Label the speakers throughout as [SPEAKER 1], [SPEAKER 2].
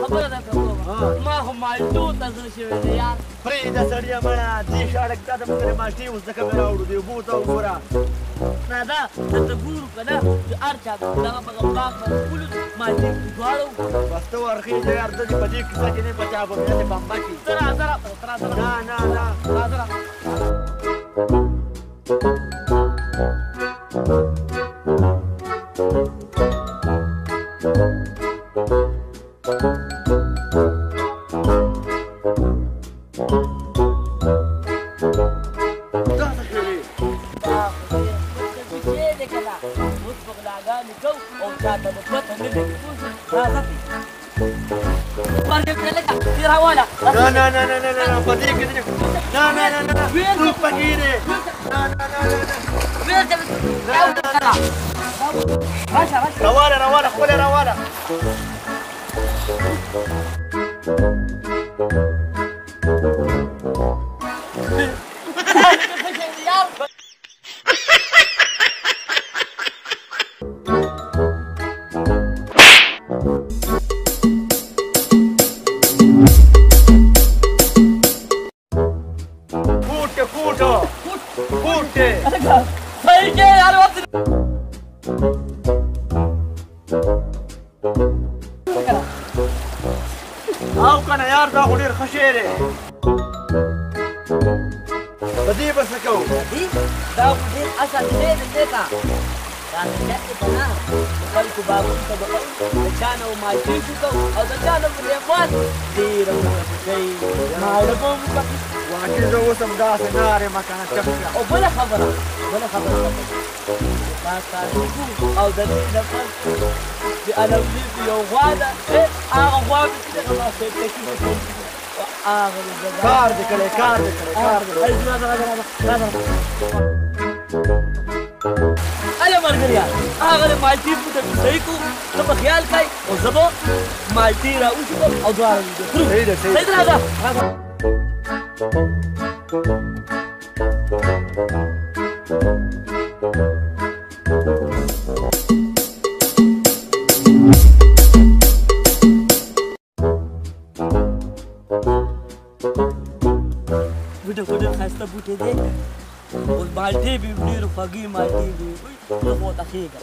[SPEAKER 1] خبره ده کوم ما هم مالټو تاسو شوی دی یار
[SPEAKER 2] پرې د سړیا مړه دې شاړک ته د مګر ماشتي اوس د کمه راوړو دی بو ته وګوره
[SPEAKER 1] نه دا ته ګورو کنه چې ارچا دا په باغ ټول مالټي دواړو
[SPEAKER 2] بس ته ورخې دې یار د په دې کیسه کې نه بچا به دې بمبا کی
[SPEAKER 1] ترا
[SPEAKER 2] نه نه نه
[SPEAKER 1] ترا
[SPEAKER 2] روانه خپله روانه او کنه یار دا خو ډېر ښه شی دی په دې به څه کوو
[SPEAKER 1] دا خو ډېر اصل دی دی کا دا ملت دی که نه خلکو باغونو ته به د چا نه مالټې شو او د چا نه پرېمات ډېره وکړئ ماړه به وکړي
[SPEAKER 2] واقع زه اوس هم داسې نارې یم که نه چپ کړه
[SPEAKER 1] او بله خبره دا کار وکړو او د دې لپاره د الولي یو غوا ده هغه غوا مې چې دغه ما سیټکي
[SPEAKER 2] کار دې کړی
[SPEAKER 1] هله ملګریا هغه د مالټې بوټه مې صحیح کړو ته به خیال کوئ او زه به مالټې راوشکم او دواړه مې خورو صحیح ده راځه بوټه خو ډېر ښایسته بوټی دی اوس مالټې به وي ډېرې خوږې مالټې به وي زه خو ورته ښېږم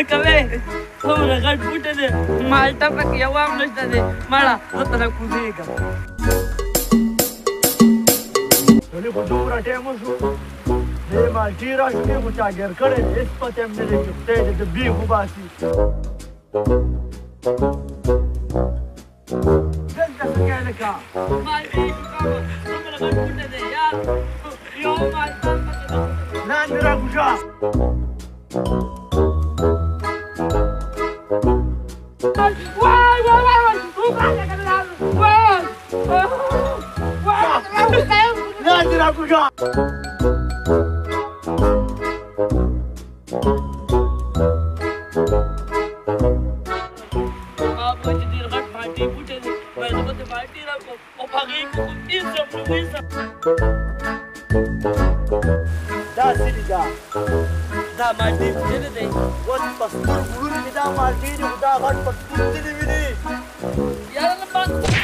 [SPEAKER 1] هلکه وې څومره غټ بوټی دی مالټه پکې یو هم نشته دی مړه زه ترې کوزېږم
[SPEAKER 2] ولې خو دومره ټایم وشو دې مالټې راشو دې خو چا ګیر کړی دی هېڅ پته هم نه دی چې خدای دې د بیخ وباسي دلته څه کوې لکه
[SPEAKER 1] مالټې شو کومه څومره غټ بوټی دی یار یو مالټه هم پکې نشته
[SPEAKER 2] لاندې راکوشه لاندې راکوشه دا سړي
[SPEAKER 1] دا مالټې بوټی نه دی
[SPEAKER 2] اوس په سترګو وینې دا مالټې دي خو دا غټ په سترګو دې وینې
[SPEAKER 1] یاره نه